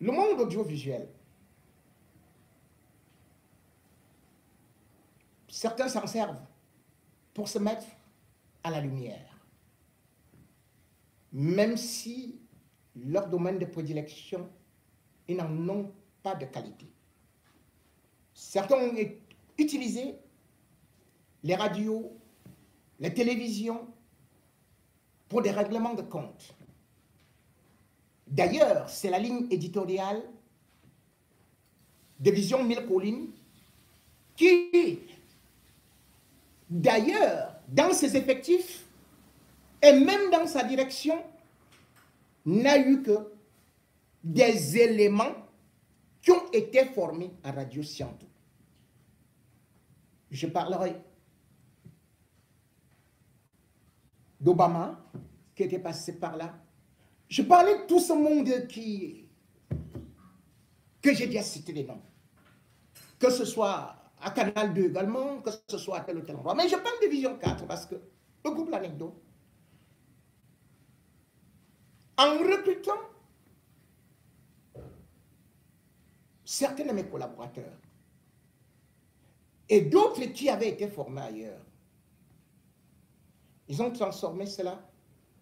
Le monde audiovisuel, certains s'en servent pour se mettre à la lumière, même si leur domaine de prédilection, ils n'en ont pas de qualité. Certains ont utilisé les radios, les télévisions pour des règlements de compte. D'ailleurs, c'est la ligne éditoriale de Vision Mille Collines qui, d'ailleurs, dans ses effectifs et même dans sa direction, n'a eu que des éléments qui ont été formés à Radio Scientou. Je parlerai d'Obama, qui était passé par là. Je parlais de tout ce monde que j'ai déjà cité les noms. Que ce soit à Canal 2 également, que ce soit à tel ou tel endroit. Mais je parle de Vision 4 parce que, le groupe L'Anecdote, en recrutant certains de mes collaborateurs et d'autres qui avaient été formés ailleurs, ils ont transformé cela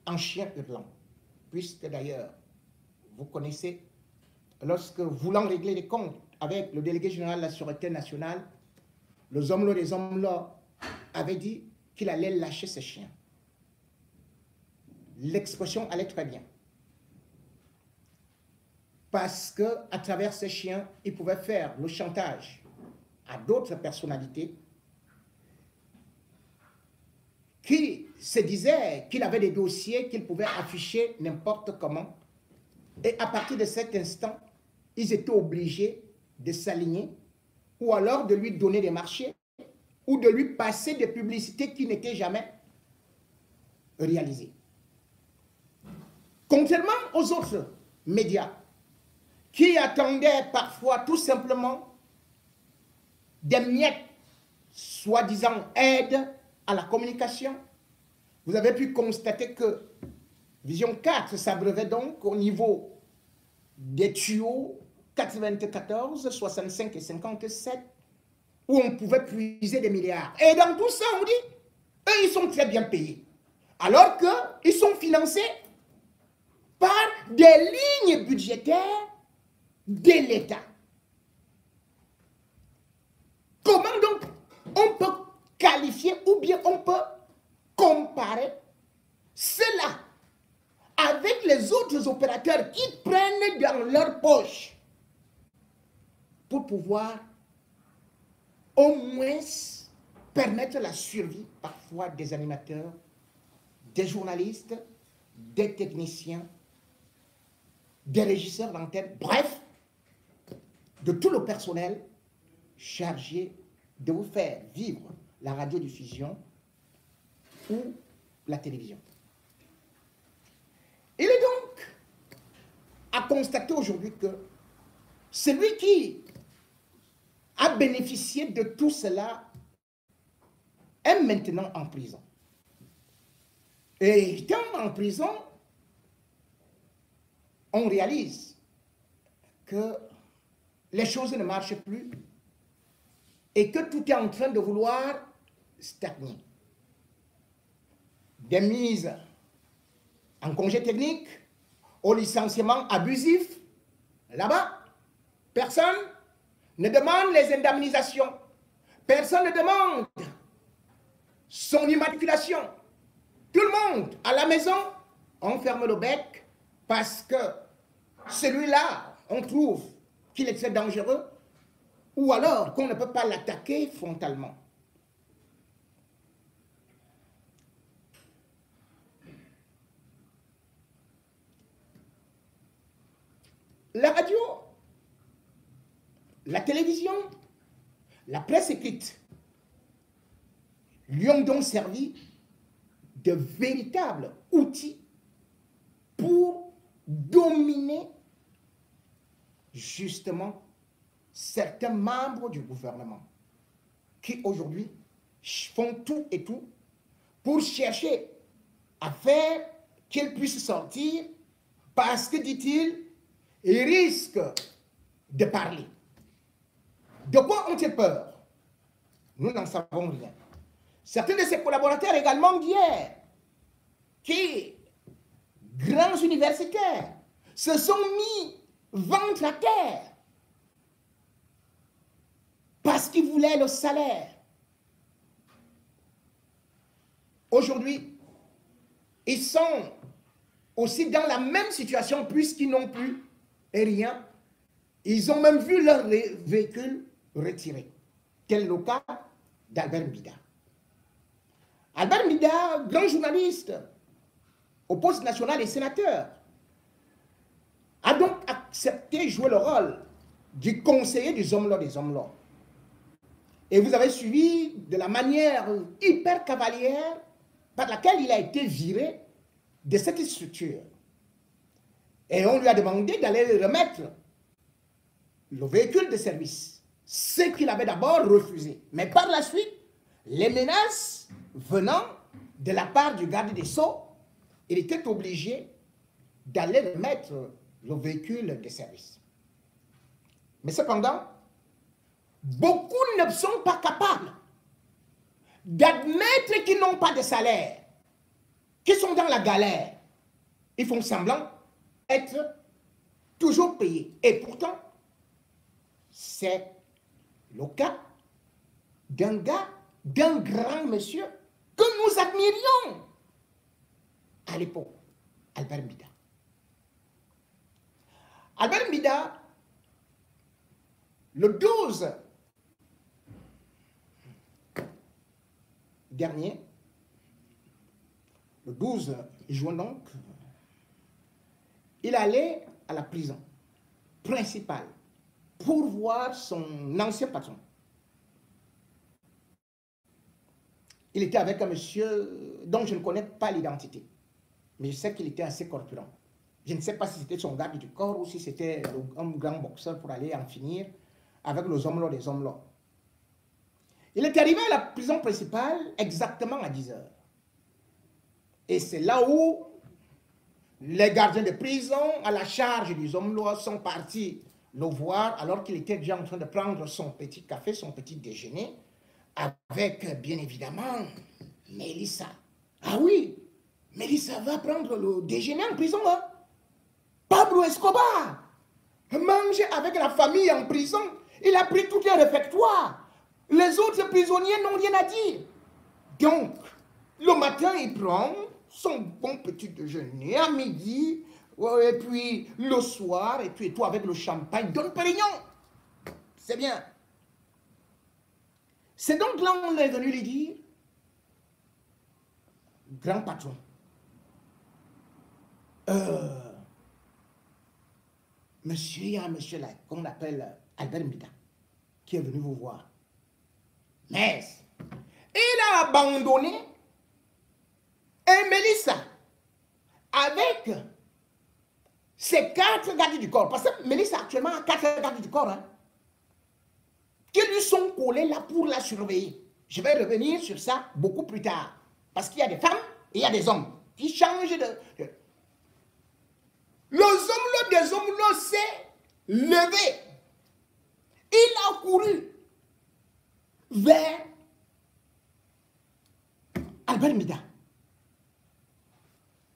en chien hurlant. Puisque d'ailleurs, vous connaissez, lorsque voulant régler les comptes avec le délégué général de la Sûreté nationale, le Zomlo des Zomlo avait dit qu'il allait lâcher ses chiens. L'expression allait très bien. Parce qu'à travers ces chiens, il pouvait faire le chantage à d'autres personnalités qui se disaient qu'il avait des dossiers qu'il pouvait afficher n'importe comment. Et à partir de cet instant, ils étaient obligés de s'aligner ou alors de lui donner des marchés ou de lui passer des publicités qui n'étaient jamais réalisées. Contrairement aux autres médias qui attendaient parfois tout simplement des miettes, soi-disant aide à la communication, vous avez pu constater que Vision 4 s'abreuvait donc au niveau des tuyaux 94, 65 et 57, où on pouvait puiser des milliards. Et dans tout ça, on dit, eux, ils sont très bien payés. Alors qu'ils sont financés par des lignes budgétaires de l'État. Comment donc on peut qualifier ou bien on peut comparer cela avec les autres opérateurs qui prennent dans leur poche pour pouvoir au moins permettre la survie parfois des animateurs, des journalistes, des techniciens, des régisseurs d'antenne, bref, de tout le personnel chargé de vous faire vivre la radiodiffusion ou la télévision. Il est donc à constater aujourd'hui que celui qui a bénéficié de tout cela est maintenant en prison. Et étant en prison, on réalise que les choses ne marchent plus et que tout est en train de vouloir stagner. Des mises en congé technique, au licenciement abusif, là-bas, personne ne demande les indemnisations, personne ne demande son immatriculation. Tout le monde, à la maison, on ferme le bec parce que celui-là, on trouve qu'il est très dangereux ou alors qu'on ne peut pas l'attaquer frontalement. La radio, la télévision, la presse écrite lui ont donc servi de véritables outils pour dominer justement certains membres du gouvernement qui aujourd'hui font tout et tout pour chercher à faire qu'ils puissent sortir parce que, dit-il, il risque de parler. De quoi ont-ils peur? Nous n'en savons rien. Certains de ses collaborateurs également d'hier, qui, grands universitaires, se sont mis ventre à terre parce qu'ils voulaient le salaire. Aujourd'hui, ils sont aussi dans la même situation puisqu'ils n'ont plus rien. Ils ont même vu leur véhicule retiré. Tel est le cas d'Albert Mbida. Albert Mbida, grand journaliste au poste national et sénateur, a donc accepté de jouer le rôle du conseiller des hommes-là des hommes-là. Et vous avez suivi de la manière hyper cavalière par laquelle il a été viré de cette structure. Et on lui a demandé d'aller remettre le véhicule de service, ce qu'il avait d'abord refusé. Mais par la suite, les menaces venant de la part du garde des Sceaux, il était obligé d'aller remettre le véhicule de service. Mais cependant, beaucoup ne sont pas capables d'admettre qu'ils n'ont pas de salaire, qu'ils sont dans la galère. Ils font semblant être toujours payés. Et pourtant, c'est le cas d'un gars, d'un grand monsieur que nous admirions à l'époque, Albert Mbida. Albert Mbida, le 12 dernier, le 12 juin donc, il allait à la prison principale pour voir son ancien patron. Il était avec un monsieur dont je ne connais pas l'identité, mais je sais qu'il était assez corpulent. Je ne sais pas si c'était son garde du corps ou si c'était un grand boxeur pour aller en finir avec les hommes-là des hommes-là. Il est arrivé à la prison principale exactement à 10 h. Et c'est là où les gardiens de prison, à la charge des hommes-là, sont partis le voir alors qu'il était déjà en train de prendre son petit café, son petit déjeuner, avec, bien évidemment, Mélissa. Ah oui, Mélissa va prendre le déjeuner en prison, hein? Pablo Escobar mange avec la famille en prison. Il a pris tout un réfectoire. Les autres prisonniers n'ont rien à dire. Donc, le matin, il prend son bon petit déjeuner à midi, et puis le soir, et puis tout avec le champagne, Dom Pérignon. C'est bien. C'est donc là où on est venu lui dire, grand patron, monsieur, il y a un monsieur là, qu'on appelle Albert Mbida, qui est venu vous voir. Mais il a abandonné et Mélissa avec ses 4 gardes du corps. Parce que Mélissa actuellement a 4 gardes du corps, hein, qui lui sont collés là pour la surveiller. Je vais revenir sur ça beaucoup plus tard. Parce qu'il y a des femmes et il y a des hommes qui changent de... Les hommes là, des hommes là s'est levé. Il a couru vers Albert Mbida.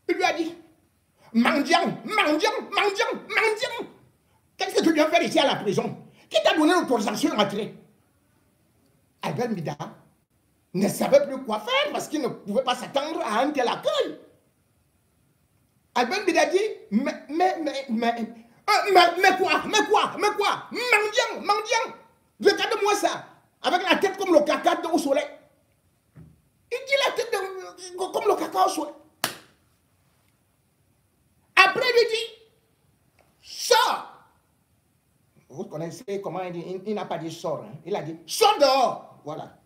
Il lui a dit, mendiant, mendiant, mendiant, mendiant, qu'est-ce que tu viens faire ici à la prison? Qui t'a donné l'autorisation de rentrer? Albert Mbida ne savait plus quoi faire parce qu'il ne pouvait pas s'attendre à un tel accueil. Albert Mbida dit, mais quoi, mendiant, mendiant, regarde-moi ça, avec la tête comme le caca au soleil. Il dit la tête comme le caca au soleil. Après, il lui dit, sors. Vous connaissez comment il dit, il n'a pas dit sors, hein. Il a dit, sors dehors. Voilà,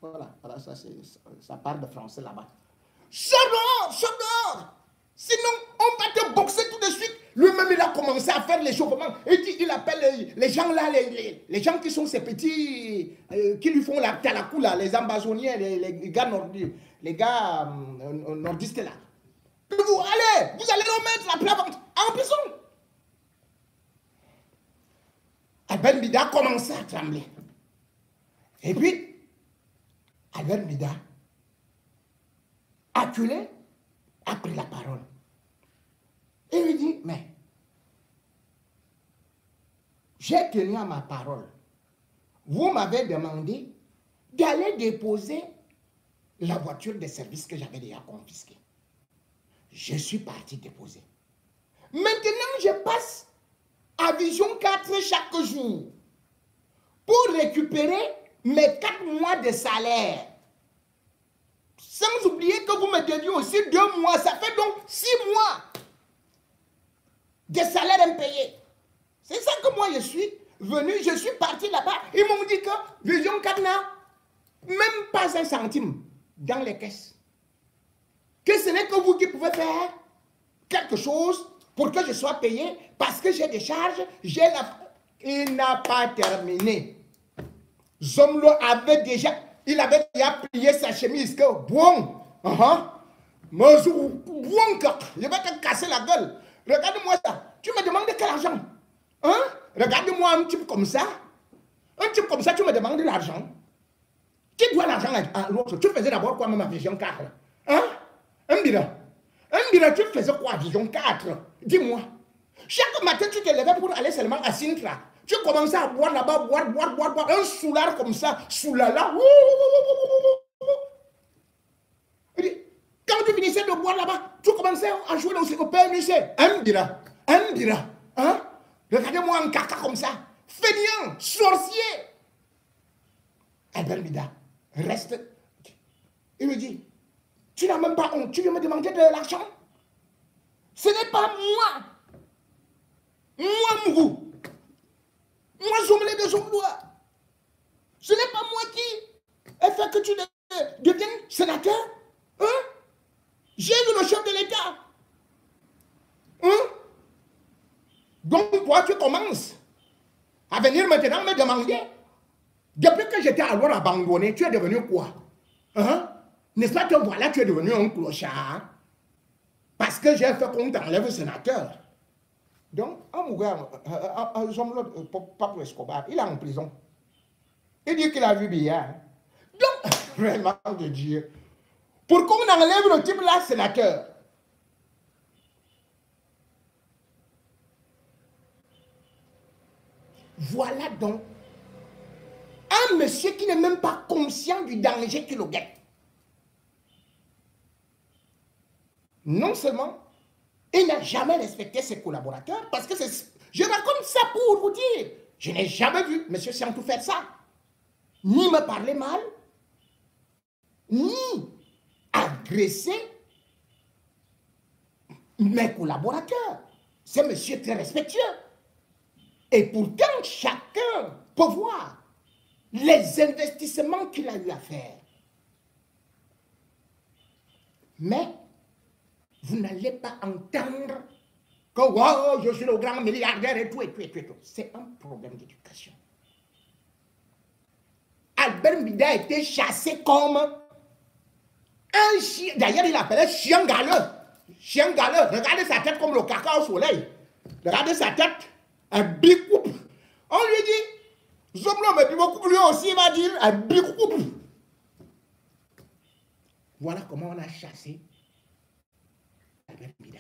ça parle de français là-bas. Sors dehors. Sinon, on va te boxer tout de suite. Lui-même, il a commencé à faire l'échauffement. Il appelle les gens là, les gens qui sont ces petits, qui lui font la talakou là, les ambazoniens, les gars nordistes là. Vous allez remettre la plat en prison. Albert Mbida commençait à trembler. Et puis, Albert Mbida, acculé, a pris la parole. Et lui dit, mais, j'ai tenu à ma parole. Vous m'avez demandé d'aller déposer la voiture de service que j'avais déjà confisquée. Je suis parti déposer. Maintenant, je passe à Vision 4 chaque jour pour récupérer mes 4 mois de salaire. Sans oublier que vous me deviez aussi 2 mois. Ça fait donc 6 mois de salaire impayé. C'est ça que moi je suis venu, je suis parti là-bas. Ils m'ont dit que Vision 4 n'a même pas un centime dans les caisses. Que ce n'est que vous qui pouvez faire quelque chose pour que je sois payé parce que j'ai des charges, j'ai la... Il n'a pas terminé. Zomlo avait déjà, il avait déjà plié sa chemise que bon, je vais te casser la gueule. Regarde-moi ça. Tu me demandes de quel argent? Hein? Regarde-moi un type comme ça. Un type comme ça, tu me demandes de l'argent. Qui doit l'argent à l'autre? Tu faisais d'abord quoi même à Vision 4? Hein? Un bilan, tu faisais quoi à Vision 4? Dis-moi. Chaque matin, tu te levais pour aller seulement à Sintra. Tu commençais à boire là-bas, boire. Un soulard comme ça, soulala. Quand tu finissais de boire là-bas, tu commençais à jouer au PMUC. Un bira. Hein? Regardez-moi un caca comme ça. Fainéant, sorcier. Albert Mbida reste. Il me dit, tu n'as même pas honte, tu viens me demander de l'argent? Ce n'est pas moi. Moi, Mourou. Moi, Zomlé de Zomlois. Ce n'est pas moi qui ai fait que tu deviennes sénateur. Hein? J'ai eu le chef de l'État. Hein? Donc, toi, tu commences à venir maintenant me demander. Depuis que j'étais alors abandonné, tu es devenu quoi? Hein? N'est-ce pas que voilà, tu es devenu un clochard? Parce que j'ai fait qu'on t'enlève le sénateur. Donc, Pablo Escobar, il est en prison. Il dit qu'il a vu bien. Donc, vraiment de Dieu. Pour qu'on enlève le type là, sénateur. Voilà donc un monsieur qui n'est même pas conscient du danger qui le guette. Non seulement il n'a jamais respecté ses collaborateurs, parce que je raconte ça pour vous dire, je n'ai jamais vu M. Siantou faire ça. Ni me parler mal, ni agresser mes collaborateurs. C'est monsieur très respectueux. Et pourtant, chacun peut voir les investissements qu'il a eu à faire. Mais vous n'allez pas entendre que wow, je suis le grand milliardaire et tout. C'est un problème d'éducation. Albert Mbida a été chassé comme un chien. D'ailleurs, il appelait chien galeux. Chien galeux. Regardez sa tête comme le caca au soleil. Regardez sa tête. Un bicoup. On lui dit, Zomlo, mais puis beaucoup lui aussi, il va dire un bicoup. Voilà comment on a chassé Albert Mbida.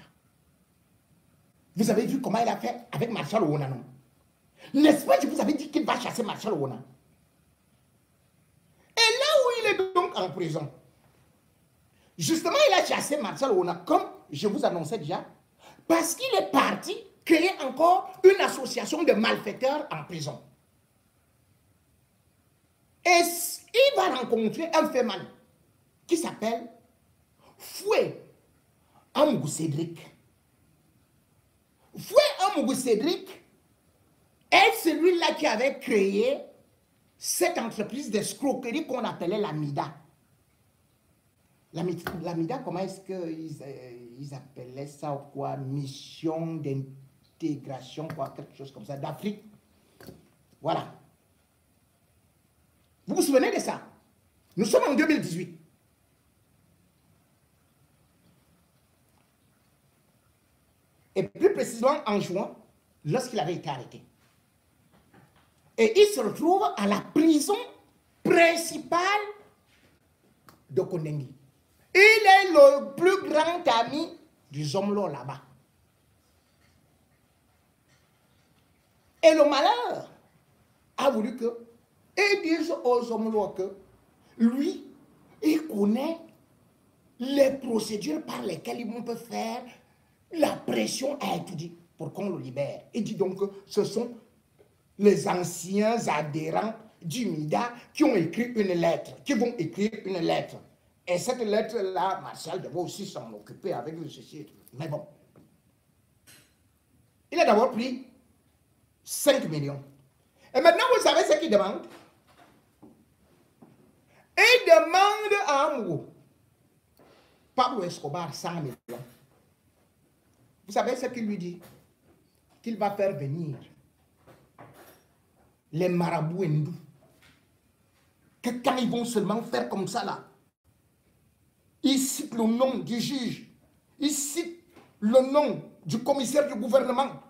Vous avez vu comment il a fait avec Marshal Owona, non? N'est-ce pas, je vous avais dit qu'il va chasser Marshal Owona. Et là où il est donc en prison, justement, il a chassé Marshal Owona, comme je vous annonçais déjà, parce qu'il est parti créer encore une association de malfaiteurs en prison. Et il va rencontrer un féman qui s'appelle Foué Amougou Cédric. Foué Amougou Cédric est celui-là qui avait créé cette entreprise d'escroquerie qu'on appelait la MIDA. La MIDA, comment est-ce qu'ils appelaient ça ou quoi? Mission d'intégration, quoi, quelque chose comme ça, d'Afrique. Voilà. Vous vous souvenez de ça? Nous sommes en 2018. Et plus précisément en juin, lorsqu'il avait été arrêté. Et il se retrouve à la prison principale de Kondengi. Il est le plus grand ami du Zomlo là-bas. Et le malheur a voulu que, et disent aux Zomlo que, lui, il connaît les procédures par lesquelles on peut faire la pression à étudier pour qu'on le libère. Il dit donc que ce sont les anciens adhérents du MIDA qui ont écrit une lettre, qui vont écrire une lettre. Et cette lettre-là, Martial devait aussi s'en occuper avec le ceci. Mais bon. Il a d'abord pris 5 millions. Et maintenant, vous savez ce qu'il demande? Il demande à Amou, Pablo Escobar, 100 millions. Vous savez ce qu'il lui dit? Qu'il va faire venir les marabouts hindous. Que quand ils vont seulement faire comme ça là, ils citent le nom du juge, ils citent le nom du commissaire du gouvernement.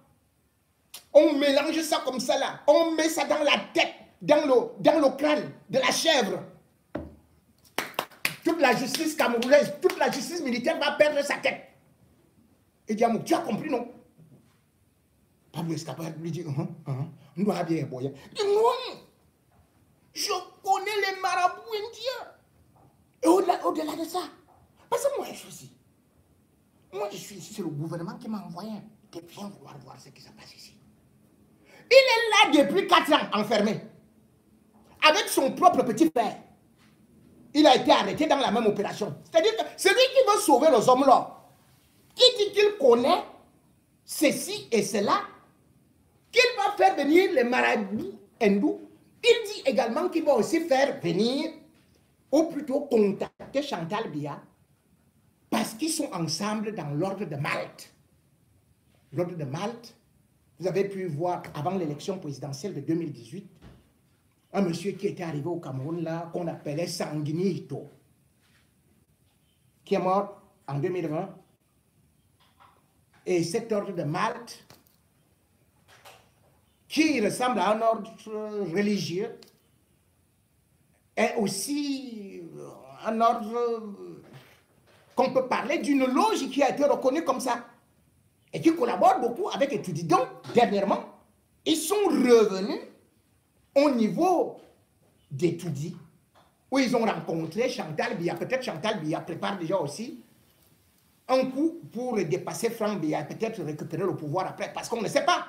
On mélange ça comme ça là, on met ça dans la tête, dans le crâne de la chèvre. Toute la justice camerounaise, toute la justice militaire va perdre sa tête. Et dit, tu as compris, non? Pablo Escobar lui dit, nous doit bien boyer. Il dit, non, je connais les marabouts indiens. Et au-delà de ça, parce que moi, je suis ici, c'est le gouvernement qui m'a envoyé. De bien vouloir voir ce qui se passe ici. Il est là depuis 4 ans, enfermé. Avec son propre petit frère. Il a été arrêté dans la même opération. C'est-à-dire que celui qui veut sauver les hommes là, qui dit qu'il connaît ceci et cela, qu'il va faire venir les marabouts hindous, il dit également qu'il va aussi faire venir, ou plutôt contacter Chantal Biya, parce qu'ils sont ensemble dans l'ordre de Malte. L'ordre de Malte, vous avez pu voir avant l'élection présidentielle de 2018, un monsieur qui était arrivé au Cameroun là, qu'on appelait Sanguinito, qui est mort en 2020. Et cet ordre de Malte, qui ressemble à un ordre religieux, est aussi un ordre qu'on peut parler d'une loge qui a été reconnue comme ça et qui collabore beaucoup avec Étudie. Donc, dernièrement, ils sont revenus au niveau d'Étudie, où ils ont rencontré Chantal Biya. Peut-être Chantal Biya prépare déjà aussi un coup pour dépasser Franck Biya, peut-être récupérer le pouvoir après, parce qu'on ne sait pas.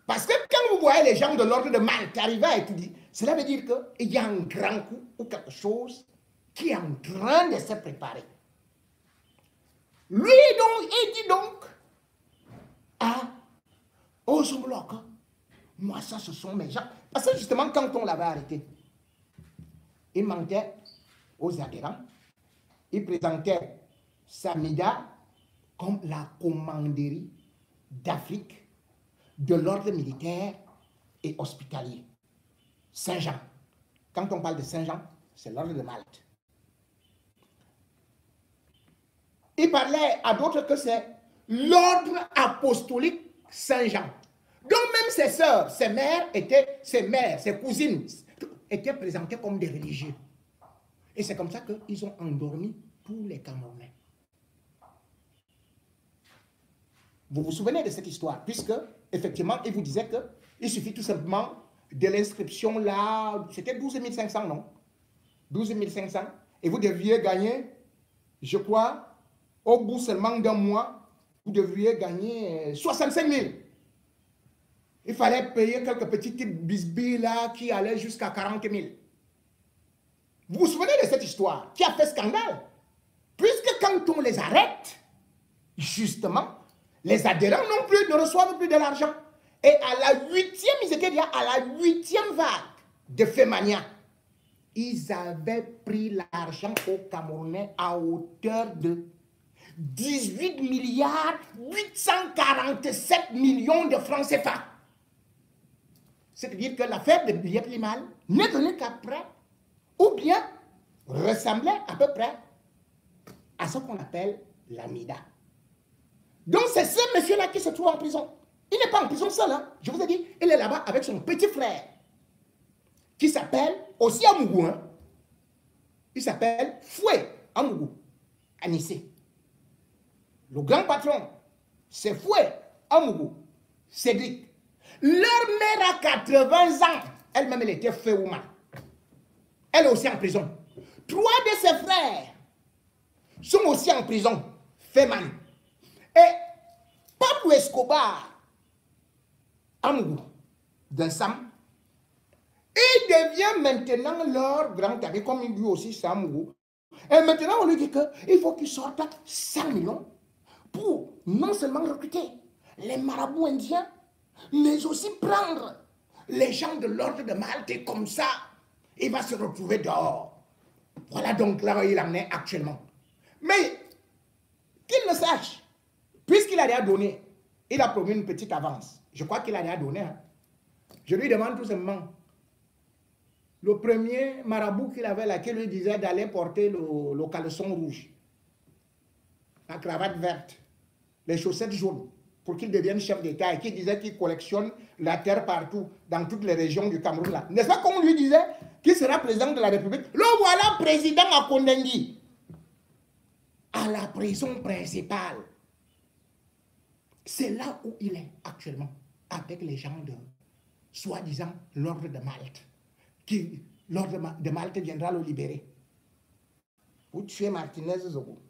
Parce que quand vous voyez les gens de l'ordre de Malte arriver à Étudie, cela veut dire qu'il y a un grand coup ou quelque chose qui est en train de se préparer. Lui, donc, il dit donc aux Zomblocs, moi, ça, ce sont mes gens. Parce que justement, quand on l'avait arrêté, il mentait aux adhérents, il présentait Samida comme la commanderie d'Afrique de l'ordre militaire et hospitalier. Saint-Jean. Quand on parle de Saint-Jean, c'est l'ordre de Malte. Il parlait à d'autres que c'est l'ordre apostolique Saint-Jean. Donc même ses sœurs, ses mères, ses cousines étaient présentées comme des religieux. Et c'est comme ça qu'ils ont endormi tous les Camerounais. Vous vous souvenez de cette histoire, puisque, effectivement, il vous disait qu'il suffit tout simplement de l'inscription là, c'était 12 500, non? 12 500, et vous deviez gagner, je crois, au bout seulement d'un mois, vous devriez gagner 65 000. Il fallait payer quelques petites bisbilles là qui allaient jusqu'à 40 000. Vous vous souvenez de cette histoire qui a fait scandale? Puisque quand on les arrête, justement, les adhérents non plus ne reçoivent plus de l'argent. Et à la 8e, ils étaient déjà à la 8e vague de Femania. Ils avaient pris l'argent aux Camerounais à hauteur de 18 milliards 847 millions de francs CFA. C'est-à-dire que l'affaire de Biya Limal n'est venue qu'après, ou bien ressemblait à peu près à ce qu'on appelle la MIDA. Donc c'est ce monsieur-là qui se trouve en prison. Il n'est pas en prison seul, hein. Je vous ai dit, il est là-bas avec son petit frère. qui s'appelle aussi Amougou, hein. Il s'appelle Fouet Amougou, à Nice. Le grand patron, c'est Fouet Amougou, Cédric. Leur mère a 80 ans. Elle-même, elle était feu woman. Elle est aussi en prison. 3 de ses frères sont aussi en prison. Feman. Et Pablo Escobar, Amougou, d'un Sam, il devient maintenant leur grand ami, comme lui aussi, c'est Amougou. Et maintenant, on lui dit qu'il faut qu'il sorte 100 millions pour non seulement recruter les marabouts indiens, mais aussi prendre les gens de l'ordre de Malte. Et comme ça, il va se retrouver dehors. Voilà donc là où il en est actuellement. Mais qu'il le sache, puisqu'il a déjà donné, il a promis une petite avance. Je crois qu'il a déjà donné. Hein. Je lui demande tout simplement, le premier marabout qu'il avait là, qui lui disait d'aller porter le caleçon rouge, la cravate verte, les chaussettes jaunes, pour qu'il devienne chef d'État, et qui disait qu'il collectionne la terre partout, dans toutes les régions du Cameroun là. N'est-ce pas qu'on lui disait qu'il sera président de la République? Le voilà président à Kondengui, à la prison principale. C'est là où il est actuellement, avec les gens de, soi-disant, l'ordre de Malte. L'ordre de Malte viendra le libérer. Vous tuez Martinez Zogo.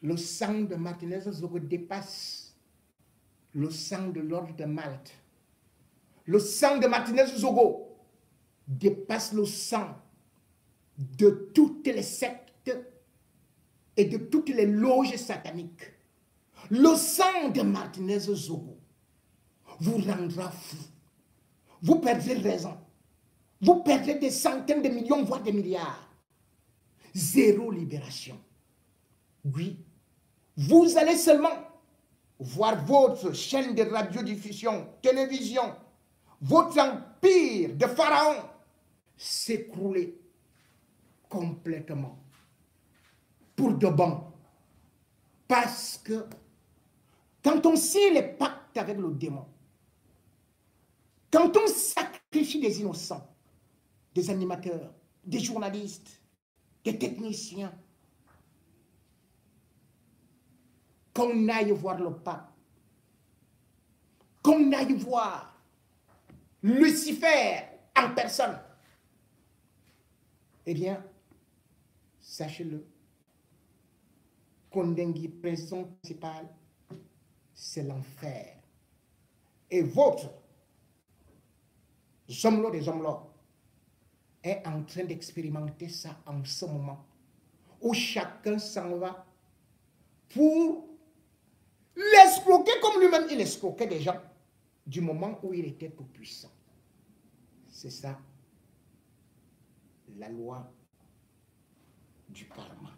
Le sang de Martinez Zogo dépasse le sang de l'ordre de Malte. Le sang de Martinez Zogo dépasse le sang de toutes les sectes et de toutes les loges sataniques. Le sang de Martinez Zogo vous rendra fou. Vous perdrez raison. Vous perdrez des centaines de millions, voire des milliards. Zéro libération. Oui, vous allez seulement voir votre chaîne de radiodiffusion, télévision, votre empire de pharaon s'écrouler complètement. Pour de bon. Parce que quand on signe les pactes avec le démon, quand on sacrifie des innocents, des animateurs, des journalistes, des techniciens, qu'on aille voir le pape, qu'on aille voir Lucifer en personne, eh bien, sachez-le, Kondengui, prison principale, c'est l'enfer. Et votre Zomlo des Zomlo est en train d'expérimenter ça en ce moment, où chacun s'en va pour l'escroquer comme lui-même il escroquait des gens du moment où il était tout puissant. C'est ça, la loi du karma.